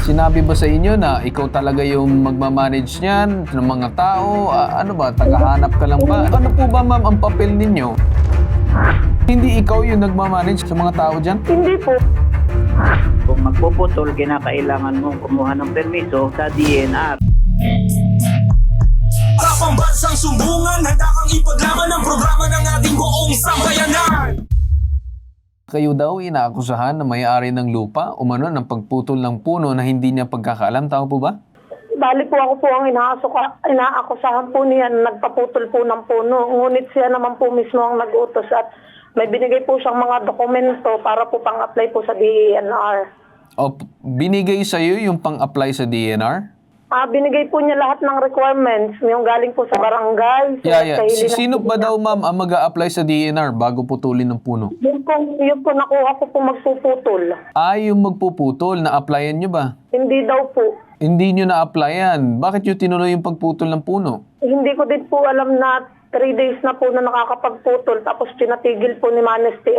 Sinabi ba sa inyo na ikaw talaga yung magmamanage niyan ng mga tao? Ano ba, tagahanap ka lang ba? Ano po ba ma'am ang papel ninyo? Hindi ikaw yung nagmamanage sa mga tao dyan? Hindi po. Kung magpuputol, kinakailangan mong kumuha ng permiso sa DNR. Para pambansang sumbungan, handa kang ipaglaban ang programa ng ating buong sambayanan. Kayo daw inaakusahan na may-ari ng lupa umano ng pagputol ng puno na hindi niya pagkakaalam. Tama po ba? Bali po ako po ang inaakusahan po niya na nagpaputol po ng puno. Ngunit siya naman po mismo ang nag-utos at may binigay po siyang mga dokumento para po pang-apply po sa DENR. O, binigay sa iyo yung pang-apply sa DNR? Binigay po niya lahat ng requirements, yung galing po sa barangay. Yeah. Sa hili ng Sino ba daw ma'am ang mag-a-apply sa DNR bago putulin ng puno? Yun po nakuha ko po magpuputol. Yung magpuputol, na-applyan nyo ba? Hindi daw po. Hindi nyo na-applyan. Bakit nyo tinuloy yung pagputol ng puno? Hindi ko din po alam na 3 days na po na nakakapagputol tapos pinatigil po ni Manesty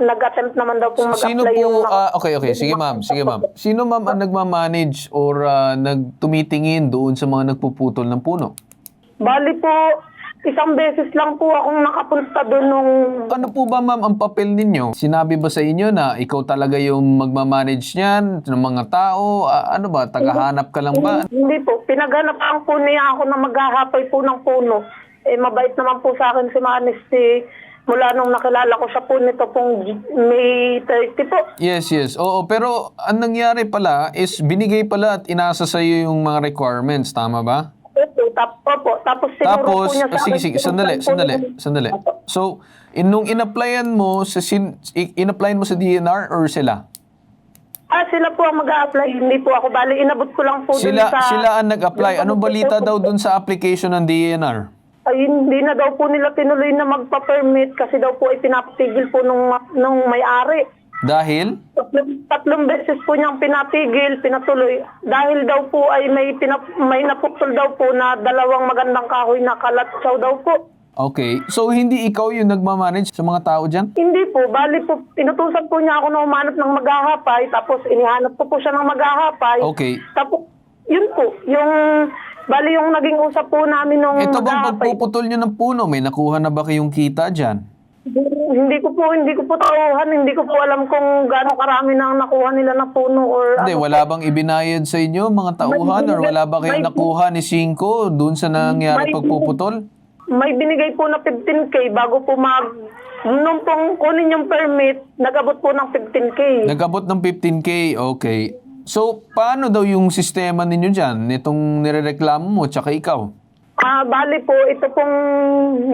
nag-attempt naman daw po Sino mag-apply yung... po, okay, sige ma'am. Sino ma'am ang nagmamanage or nagtumitingin doon sa mga nagpuputol ng puno? Bali po, isang beses lang po akong nakapunta doon nung... Ano po ba ma'am ang papel ninyo? Sinabi ba sa inyo na ikaw talaga yung magmamanage niyan ng mga tao? Ano ba, tagahanap ka lang ba? Hindi po, pinaghanapaan po niya ako na maghahapay po ng puno. Mabait naman po sa akin si Manesty mula nung nakilala ko siya po nito pong May 30 po. Yes. Oo, pero ang nangyari pala is binigay pala at inasa sa iyo yung mga requirements, tama ba? Opo, tapos sinuro po niya sa akin. Sige, sandali. So, nung in-applyan mo in-applyan mo sa DNR or sila? Sila po ang mag-a-apply, hindi po ako. Bali, inabot ko lang po dun sa... Sila ang nag-apply. Anong balita daw dun sa application ng DNR? Hindi na daw po nila tinuloy na magpa-permit kasi daw po ay pinapatigil po nung may-ari. Dahil? Tatlong beses po niyang pinatigil, pinatuloy. Dahil daw po ay may naputol daw po na 2 magandang kahoy na kalatsaw daw po. Okay. So, hindi ikaw yung nagmamanage sa mga tao dyan? Hindi po. Bali po, inutusan po niya ako na umanap ng maghahapay, tapos inihanap ko po siya ng maghahapay. Okay. Tapos, yun po, bali yung naging usap po namin nung Ito bang maghahapay. pagpuputol nyo ng puno? May nakuha na ba kayong kita dyan? Hindi ko po tauhan, hindi ko po alam kung gaano karami na nakuha nila na puno or Hindi, wala bang ibinayad sa inyo mga tauhan or wala ba kayong nakuha ni Cinco dun sa nangyari pagpuputol? May binigay po na 15K bago po nung pong kunin yung permit, nag-abot po ng 15K. Nag-abot ng 15K, okay. So, paano daw yung sistema ninyo dyan? Itong nirereklamo mo, tsaka ikaw? Bali po,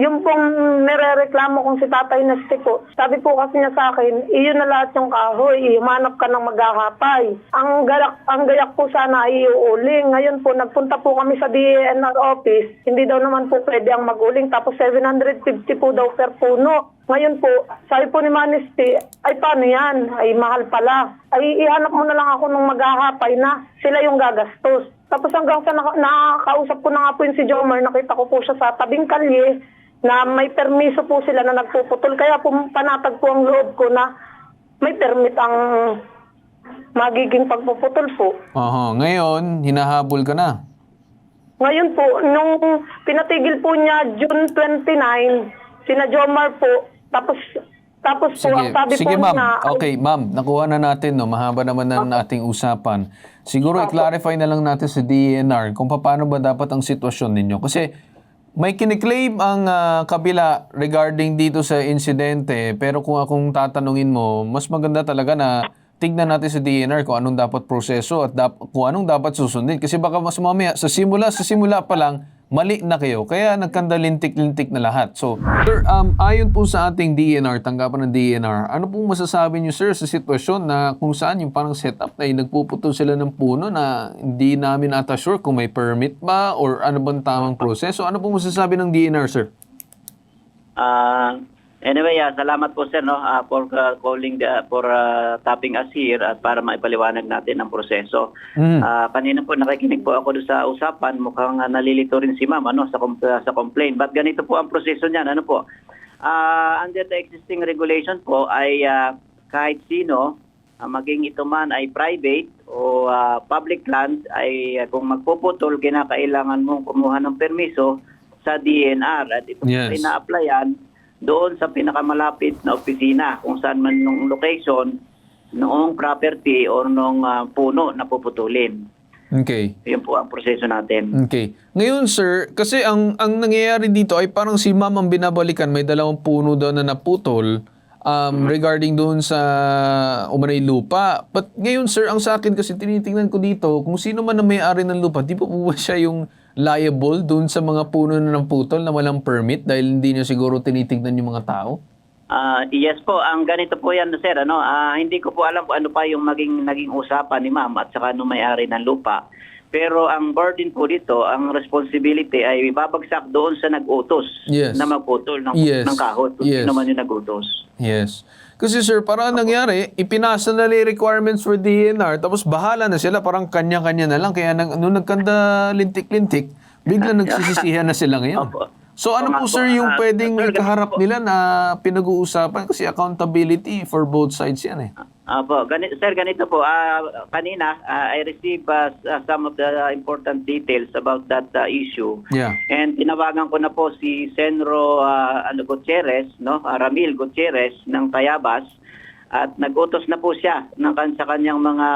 yung pong nirereklamo kong si Tatay Nesty po. Sabi po kasi niya sa akin, iyon na lahat yung kahoy, humanap ka ng maghahapay. Ang gayak po sana ay iuuling. Ngayon po, nagpunta po kami sa DENR office. Hindi daw naman po pwede ang mag-uling. Tapos 750 po daw per puno. Ngayon po, sabi po ni Manesty, ay paano yan? Ay mahal pala. Ay ihanap mo na lang ako ng maghahapay na sila yung gagastos. Tapos hanggang sa nakakausap ko na nga po yung si Jomar, nakita ko po siya sa tabing kalye na may permiso po sila na nagpuputol. Kaya po panatag po ang loob ko na may permit ang magiging pagpuputol po. Ngayon, hinahabol ka na. Ngayon po, nung pinatigil po niya June 29, sina Jomar po, tapos po, ang sabi Sige po ma'am. na... Okay, ma'am, nakuha na natin, no? Mahaba naman na ating usapan. Siguro i-clarify na lang natin sa DENR kung paano ba dapat ang sitwasyon ninyo. Kasi may kiniklaim ang kabila regarding dito sa insidente, pero kung akong tatanungin mo, mas maganda talaga na tignan natin sa DENR kung anong dapat proseso at kung anong dapat susundin. Kasi baka mas mamaya, sa simula pa lang, mali na kayo. Kaya nagkandalintik-lintik na lahat. So, sir, ayon po sa ating DENR, tanggapan ng DENR, ano pong masasabi niyo, sir, sa sitwasyon na kung saan yung parang setup na nagpuputol sila ng puno na hindi namin ata sure kung may permit ba or ano bang tamang proseso? Ano pong masasabi ng DENR, sir? Anyway, salamat po sir for calling for tapping us here at para maipaliwanag natin ang proseso. Kanina po nakikinig po ako doon sa usapan, mukhang nalilito rin si ma'am sa complaint. But ganito po ang proseso niyan. Ano po? Under the existing regulation po ay kahit sino maging ito man ay private o public land, ay kung magpuputol, kinakailangan mong kumuha ng permiso sa DNR. At ito Yes. ay na-applyan doon sa pinakamalapit na opisina kung saan man nung location, noong property or noong puno na puputulin. Okay. Yun po ang proseso natin. Okay. Ngayon, sir, kasi ang nangyayari dito ay parang si ma'am ang binabalikan. May 2 puno daw na naputol regarding doon sa umanay lupa. But ngayon, sir, ang sa akin kasi tinitingnan ko dito, kung sino man ang may-ari ng lupa, di po ba siya yung liable doon sa mga puno na naputol na walang permit dahil hindi niya siguro tinitingnan yung mga tao? Yes po, ang ganito po yan, sir. Hindi ko po alam kung ano pa yung naging usapan ni ma'am at saka nung may-ari ng lupa. Pero ang burden po dito, ang responsibility ay babagsak doon sa nag-utos Yes. na magputol ng kahon. Kung Yes. sino man yung nag-utos. Yes. Kasi sir, para nangyari, ipinasa na yung requirements for DNR, tapos bahala na sila, parang kanya-kanya na lang. Kaya nung nagkanda lintik-lintik, bigla nagsisisihan na sila ngayon. Opo. So ano po sir yung pwedeng ikaharap nila na pinag-uusapan? Kasi accountability for both sides yan eh. Sir, ganito po. Kanina, I received some of the important details about that issue. Yeah. And tinawagan ko na po si Senro Gutierrez, Ramil Gutierrez ng Tayabas. At nag-utos na po siya sa kanyang mga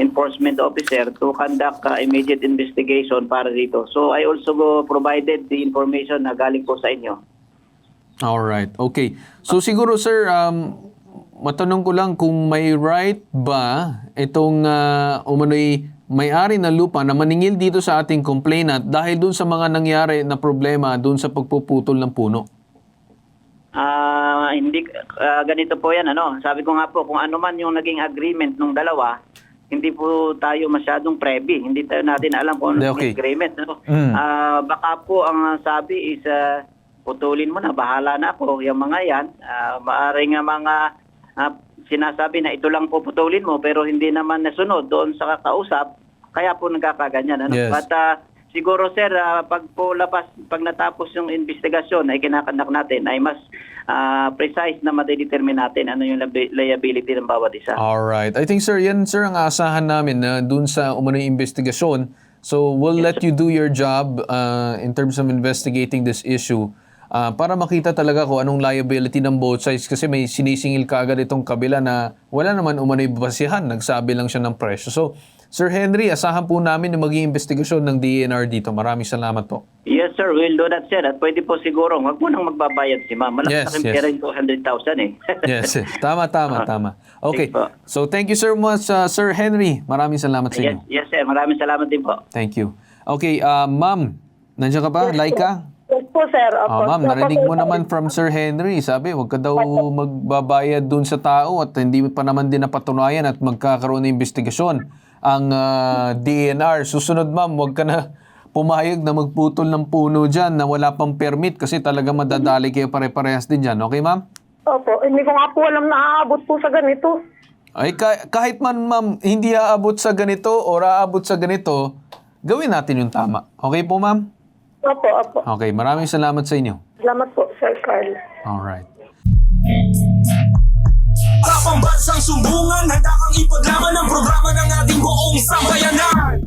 enforcement officer to conduct immediate investigation para dito. So I also provided the information na galing po sa inyo. Alright, okay. So siguro sir, matanong ko lang kung may right ba itong umano'y may-ari ng lupa na maningil dito sa ating complainant dahil dun sa mga nangyari na problema dun sa pagpuputol ng puno? Hindi ganito po yan. Sabi ko nga po, kung ano man yung naging agreement ng dalawa, hindi po tayo masyadong privy. Hindi tayo natin alam kung ano yung agreement. Baka po ang sabi is putulin mo na, bahala na ako. Yung mga yan, maaring mga sinasabi na ito lang po putulin mo pero hindi naman nasunod doon sa kakausap, kaya po nagkakaganyan. Yes. But siguro sir, pag natapos yung investigasyon ay kinakandak natin ay mas precise na madidetermine natin ano yung liability ng bawat isa. Alright. I think sir, yan sir ang aasahan namin na dun sa umano'y investigasyon. So we'll let you do your job in terms of investigating this issue para makita talaga kung anong liability ng both sides kasi may sinisingil kaagad itong kabila na wala naman umano'y basihan. Nagsabi lang siya ng presyo. So Sir Henry, asahan po namin na maging investigasyon ng DNR dito. Maraming salamat po. Yes, sir. We'll do that, sir. At pwede po siguro, wag mo nang magbabayad si ma'am. Malaki na pera yung 200,000 eh. Yes. Tama. Okay. So, thank you so much, Sir Henry. Maraming salamat sa inyo. Yes, sir. Maraming salamat din po. Thank you. Okay, ma'am. Nandiyan ka ba? Laika? Yes po, sir. Ma'am, narinig mo naman from Sir Henry. Sabi, wag ka daw magbabayad dun sa tao at hindi pa naman din napatunayan at magkakaroon ng investigasyon ang DNR. Susunod ma'am, wag ka na pumayag na magputol ng puno dyan na wala pang permit kasi talaga madadali kayo pare-parehas din dyan. Okay ma'am? Opo. Hindi ko nga po alam na aabot po sa ganito. Ay, kahit man ma'am, hindi aabot sa ganito o aabot sa ganito, gawin natin yung tama. Okay po ma'am? Opo. Okay, maraming salamat sa inyo. Salamat po, Sir Carl. Alright. Sa pambansang sumbungan, handa kang ipaglaban ang programa ng ating buong sambayanan.